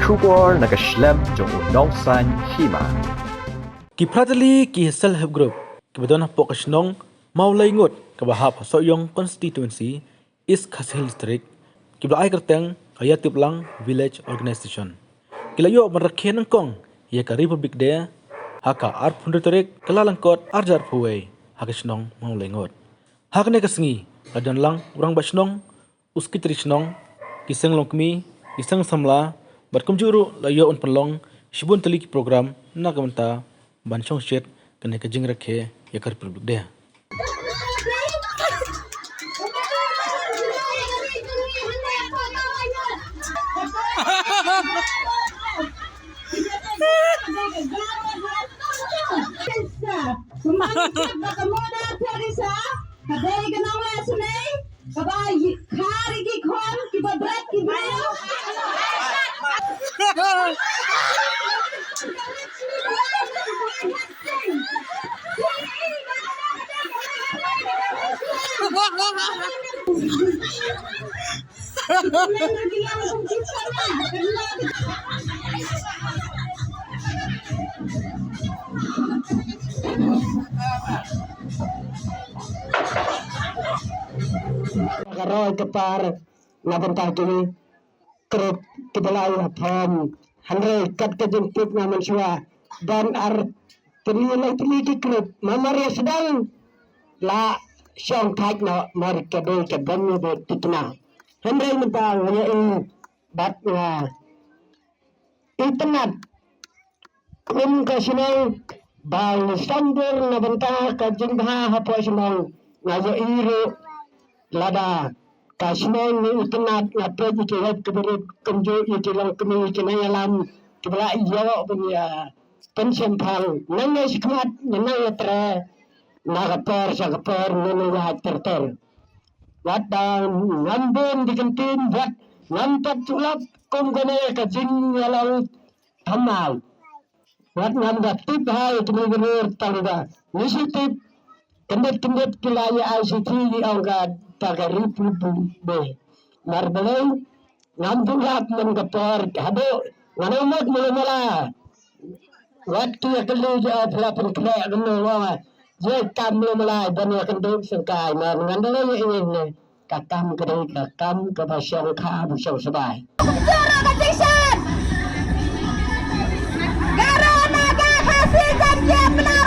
Shubor nakaslem jong unongsan Hima. Ki Pratali ki self help group ki badon po kasnong Mawleingut ka bahap soyong constituency East Kashil district ki blai kerteng kaya tiplang village organization. Kilayo Rakhe nangkong ya ka republic de haka arpundutorik kalalangkot arjar puwe hakasnong Mawleingut. Hakne kasngi kadon lang urang basnong uskitrisnong kiseng longkmi kiseng samla berkumjuru layo un penlong shibun telik program na kamenta bansong shet kene kajing Rakhe ya ka republic de. Garoy kepar nabentah kini kerut kebelai pom handre kat kejemput naman sua dan penilai teliti kerut mamari sedang la syong thaj no mar kebe keben be tikna handre mentang ya bat internet kasinang bal sambur nabentah kajingha hapo sinang ngaja iru lada kasinang ni internet ngape dikelat keberit kenjo itilang kemi kenayalam kebela iyo punya pension pang nangnya sikmat nangnya tre nagapor sagapor nangnya terter wadang ngambon dikentin buat ngampat tulap kum kene kajing yalang tamal wat ngamdat tip hai kemudian tangga nisitip kendit kilaya ICT di angga tagari pupu be marbeleng ngambulak menggapor hado nganamat mula waktu yang kelu ja pelapan kena geno wa je kam mula bani kenduk sengkai man ngandalo ini kakam kedai kakam ke basyang kha busau sebai Suruh ketisan Garo naga kasih janji benar